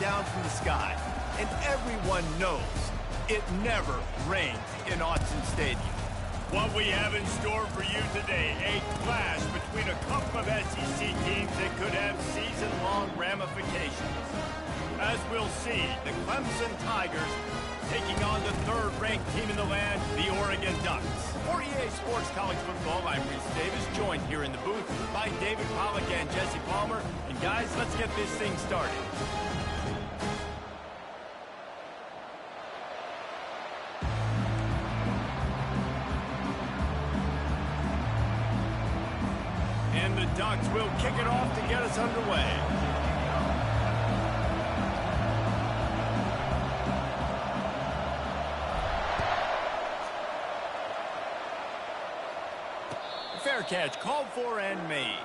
down from the sky. And everyone knows it never rains in Autzen Stadium. What we have in store for you today, a clash between a couple of SEC teams that could have season-long ramifications. As we'll see, the Clemson Tigers taking on the third-ranked team in the land, the Oregon Ducks. For EA Sports College Football, I'm Reese Davis, joined here in the booth by David Pollack and Jesse Palmer. And guys, let's get this thing started. And the Ducks will kick it off to get us underway. Fair catch, called for and made.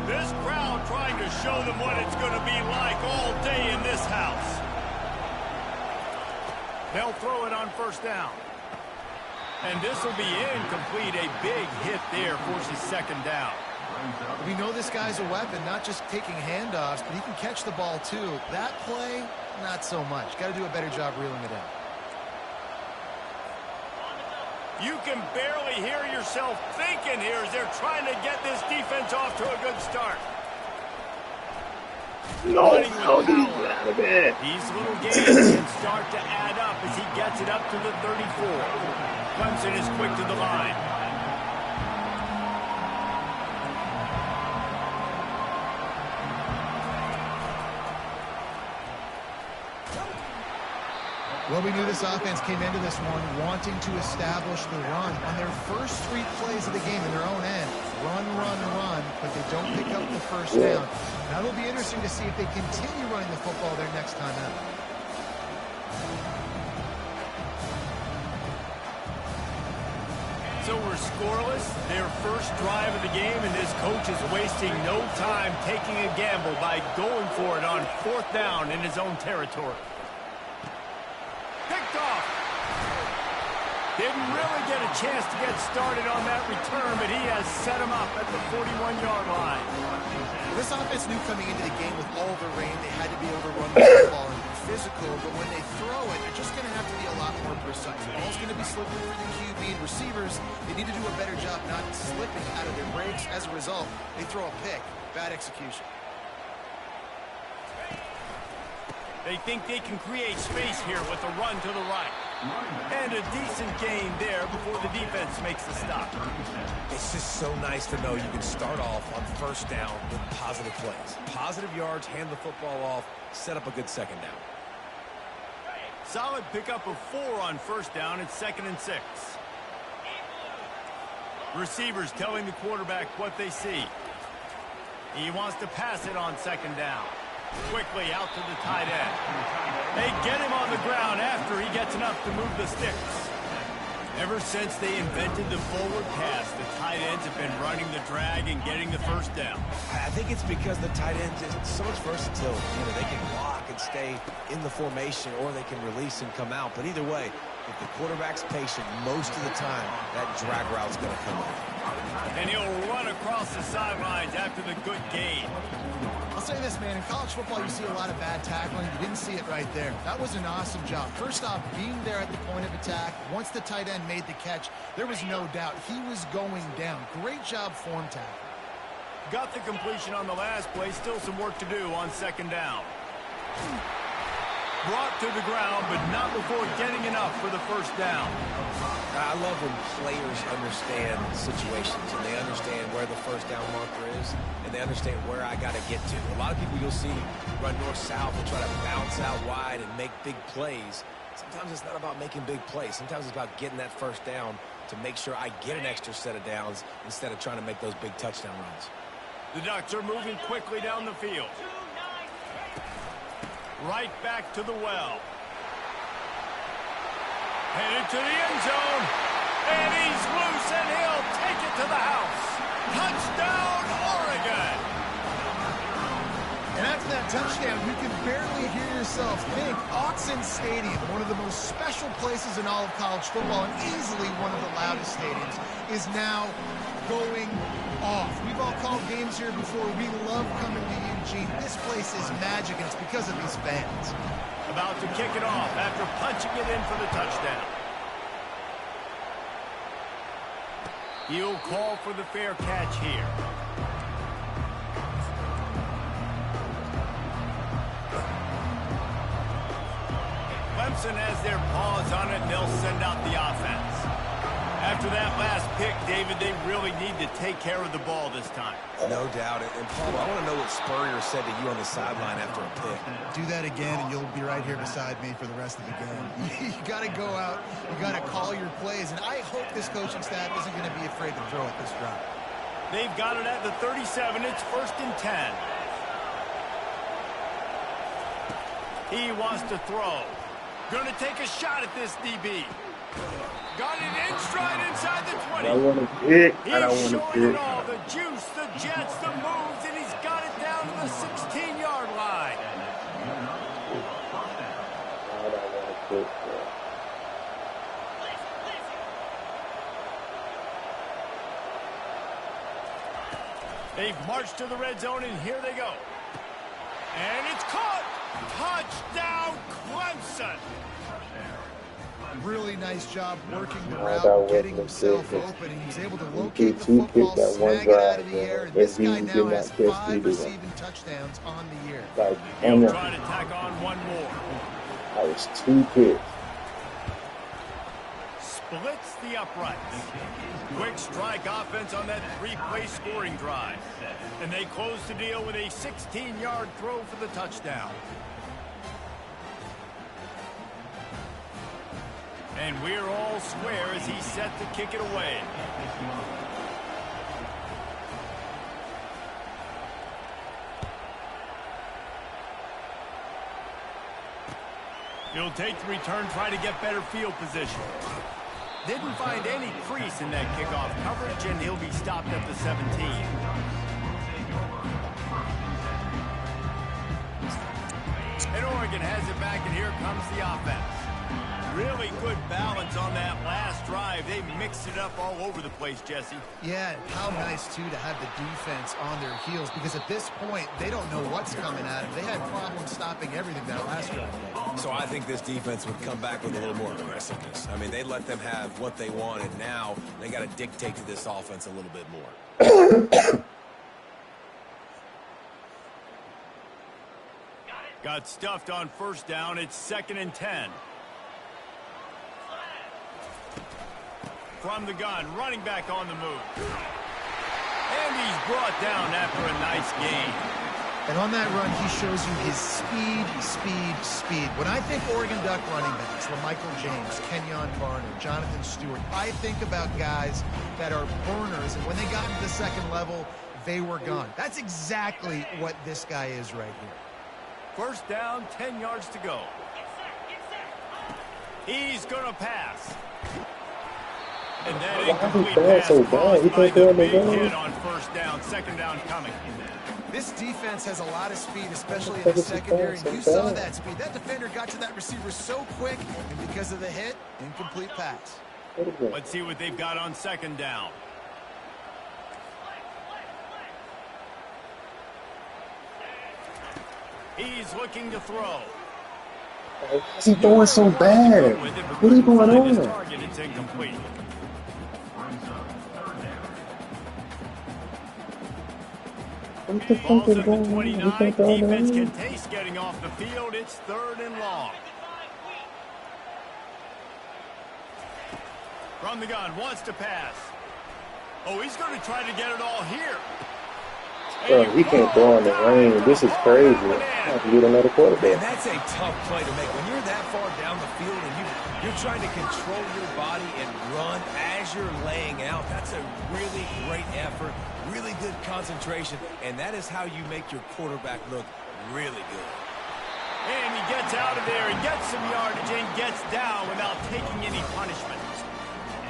This crowd trying to show them what it's going to be like all day in this house. They'll throw it on first down. And this will be incomplete. A big hit there forces second down. We know this guy's a weapon, not just taking handoffs, but he can catch the ball too. That play, not so much. Got to do a better job reeling it in. You can barely hear yourself thinking here as they're trying to get this defense off to a good start. No, how did he grab it? These little gains can start to add up as he gets it up to the 34. Clemson is quick to the line. Well, we knew this offense came into this one wanting to establish the run on their first 3 plays of the game in their own end. Run, run, run, but they don't pick up the first down. Now it'll be interesting to see if they continue running the football their next time out. So we're scoreless, their first drive of the game, and this coach is wasting no time taking a gamble by going for it on fourth down in his own territory. Picked off. Didn't really get a chance to get started on that return, but he has set him up at the 41-yard line. This offense knew coming into the game with all the rain, they had to be able to run the football and be physical, but when they throw it, they're just going to have to be a lot more precise. The ball's going to be slipping for the QB and receivers. They need to do a better job not slipping out of their breaks. As a result, they throw a pick. Bad execution. They think they can create space here with a run to the right. And a decent gain there before the defense makes the stop. It's just so nice to know you can start off on first down with positive plays. Positive yards, hand the football off, set up a good second down. Solid pickup of 4 on first down. It's 2nd and 6. Receivers telling the quarterback what they see. He wants to pass it on second down. Quickly out to the tight end. They get him on the ground after he gets enough to move the sticks. Ever since they invented the forward pass, the tight ends have been running the drag and getting the first down. I think it's because the tight ends is so much versatility. You know, they can block and stay in the formation, or they can release and come out. But either way, if the quarterback's patient, most of the time, that drag route's going to come up. And he'll run across the sidelines after the good gain. I'll say this, man, in college football you see a lot of bad tackling. You didn't see it right there. That was an awesome job. First off, being there at the point of attack. Once the tight end made the catch, there was no doubt he was going down. Great job form tackle. Got the completion on the last play. Still some work to do on second down. Brought to the ground, but not before getting enough for the first down. I love when players understand situations and they understand where the first down marker is and they understand where I got to get to. A lot of people you'll see run north-south and try to bounce out wide and make big plays. Sometimes it's not about making big plays. Sometimes it's about getting that first down to make sure I get an extra set of downs instead of trying to make those big touchdown runs. The Ducks are moving quickly down the field. Right back to the well. Headed to the end zone. And he's loose, and he'll take it to the house. Touchdown, Oregon! And that's from that touchdown, you can barely hear yourself think. Autzen Stadium, one of the most special places in all of college football and easily one of the loudest stadiums, is now going off. We've all called games here before. We love coming to Eugene. This place is magic, and it's because of these fans. About to kick it off after punching it in for the touchdown. He'll call for the fair catch here. Clemson has their paws on it, and they'll send out the offense. After that last pick, David, they really need to take care of the ball this time. No doubt. And Paul, I want to know what Spurrier said to you on the sideline after a pick. Do that again, and you'll be right here beside me for the rest of the game. You got to go out. You got to call your plays, and I hope this coaching staff isn't going to be afraid to throw at this drive. They've got it at the 37. It's 1st and 10. He wants to throw. Going to take a shot at this DB. Got it in stride inside the 20. I want to pick. I don't He's want to showing it pick. all. The juice, the jets, the moves, and he's got it down to the 16-yard line. I don't want to pick. They've marched to the red zone, and here they go. And it's caught. Touchdown, Clemson. Really nice job working the No, route, that getting wasn't himself good. open, and he was able to He locate the took football, that one snag it out of drive, the air, man. and this If he guy did now not has catch 5 either one. receiving touchdowns on the year. Like, He'll try to tack on one more. I was 2 picks. Splits the uprights. Quick strike offense on that 3-play scoring drive. And they close the deal with a 16-yard throw for the touchdown. And we're all square as he's set to kick it away. He'll take the return, try to get better field position. Didn't find any crease in that kickoff coverage, and he'll be stopped at the 17. And Oregon has it back, and here comes the offense. Really good balance on that last drive. They mixed it up all over the place, Jesse. Yeah, and how nice, too, to have the defense on their heels, because at this point, they don't know what's coming at them. They had problems stopping everything that last drive. So I think this defense would come back with a little more aggressiveness. I mean, they let them have what they wanted. Now they got to dictate to this offense a little bit more. Got stuffed on first down. It's 2nd and 10. From the gun, running back on the move. And he's brought down after a nice gain. And on that run, he shows you his speed. When I think Oregon Duck running backs, LaMichael James, Kenyon Barner, Jonathan Stewart, I think about guys that are burners, and when they got into the second level, they were gone. That's exactly what this guy is right here. First down, 10 yards to go. He's going to pass. And that incomplete pass caused by the big hit on first down. 2nd down coming. This defense has a lot of speed, especially in the secondary, and you saw that speed. That defender got to that receiver so quick, and because of the hit, incomplete pass. Let's see what they've got on 2nd down. He's looking to throw. Why is he throwing so bad? What is going on? Target, it's incomplete. What the fuck Ball's is at the going on? 29. He can't throw it Defense in. can taste getting off the field. It's 3rd and long. From the gun, wants to pass. Oh, he's going to try to get it all here. Bro, he can't throw in the rain. This is crazy. I have to get another Man, quarterback. that's a tough play to make. When you're that far down the field and you're trying to control your body and run as you're laying out, that's a really great effort, really good concentration, and that is how you make your quarterback look really good. And he gets out of there and gets some yardage and gets down without taking any punishment.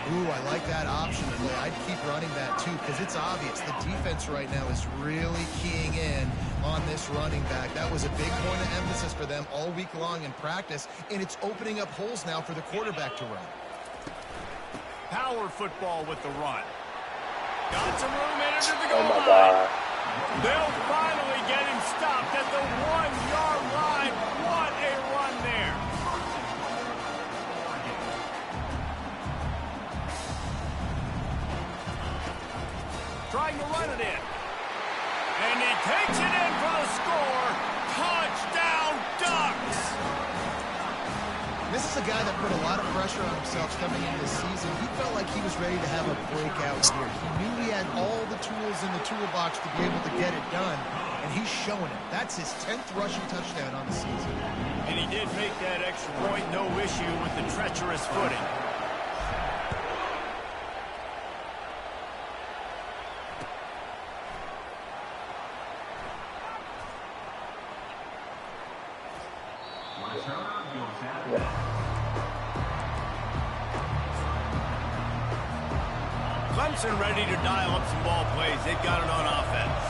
Ooh, I like that option play. I'd keep running that too because it's obvious the defense right now is really keying in on this running back. That was a big point of emphasis for them all week long in practice, and it's opening up holes now for the quarterback to run. Power football with the run. Got some room in into the goal Oh my line. God. They'll finally get him stopped at the 1-yard line. What a run there. Trying to run it in. And he takes it in for the score. Touchdown, Ducks. This is a guy that put a lot of pressure on himself coming into the season. He felt like he was ready to have a breakout year. He knew he had all the tools in the toolbox to be able to get it done, and he's showing it. That's his 10th rushing touchdown on the season. And he did make that extra point, no issue with the treacherous footing. Clemson ready to dial up some ball plays. They've got it on offense.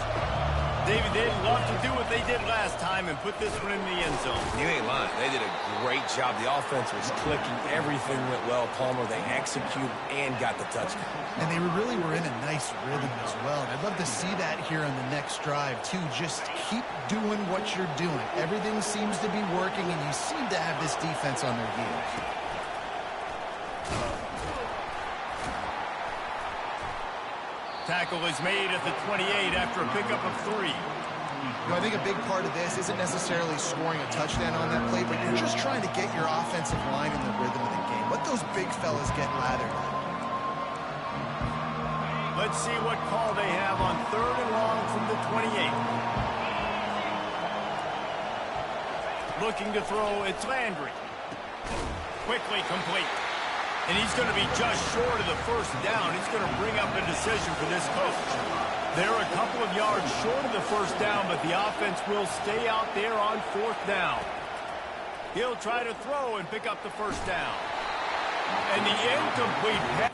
David, they'd love to do what they did last time and put this one in the end zone. You ain't lying. They did a great job. The offense was clicking. Everything went well. Palmer, they executed and got the touchdown. And they really were in a nice rhythm as well. And I'd love to see that here on the next drive, too. Just keep doing what you're doing. Everything seems to be working, and you seem to have this defense on their heels. Tackle is made at the 28 after a pickup of 3. You know, I think a big part of this isn't necessarily scoring a touchdown on that play, but you're just trying to get your offensive line in the rhythm of the game. Let those big fellas get lathered. Let's see what call they have on 3rd and long from the 28. Looking to throw, it's Landry. Quickly complete. And he's going to be just short of the first down. He's going to bring up a decision for this coach. They're a couple of yards short of the first down, but the offense will stay out there on 4th down. He'll try to throw and pick up the first down. And the incomplete pass.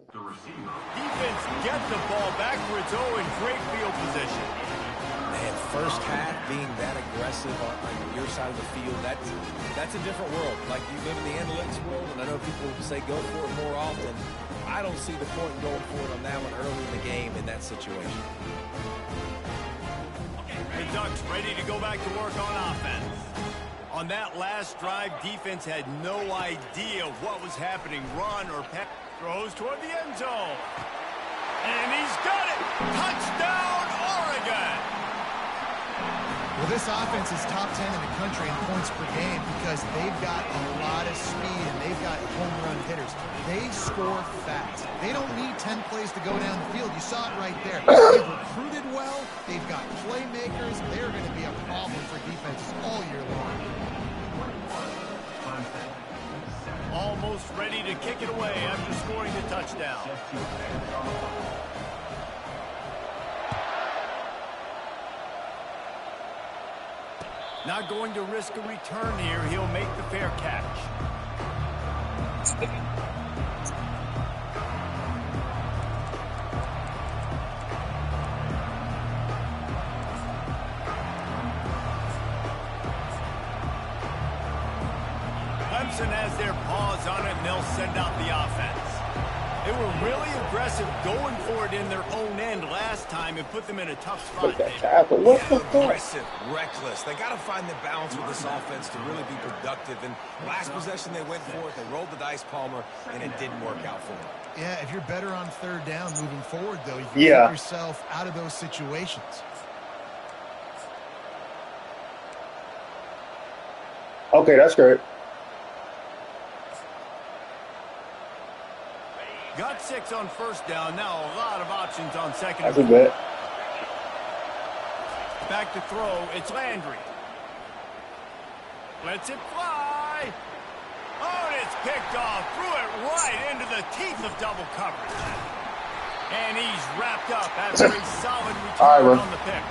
Defense get the ball back for its own great field position. Man, first half being that aggressive on your side of the field, that's a different world. Like, you live in the analytics world, and I know people say go for it more often. I don't see the point in going for it on that one early in the game in that situation. The Ducks ready to go back to work on offense. On that last drive, defense had no idea what was happening. Run or pass. Throws toward the end zone. And he's got it. Touchdown, Oregon. Well, this offense is top 10 in the country in points per game because they've got a lot of speed and they've got home run hitters. They score fast. They don't need 10 plays to go down the field. You saw it right there. They've recruited well. They've got playmakers. They're going to be a problem for defenses all year long. Almost ready to kick it away after scoring the touchdown. Not going to risk a return here. He'll make the fair catch. Clemson has their paws on it, and they'll send out the offense. They were really aggressive going for it in their own end last time and put them in a tough spot. Aggressive, reckless. They got to find the balance with this offense to really be productive. And last possession they went for it. They rolled the dice, Palmer, and it didn't work out for them. Yeah, if you're better on third down moving forward, though, you can keep yourself out of those situations. Okay, that's great. Got 6 on first down. Now a lot of options on second. That's a bet. Back to throw. It's Landry. Lets it fly. Oh, and it's picked off. Threw it right into the teeth of double coverage. And he's wrapped up after a solid return on the pick.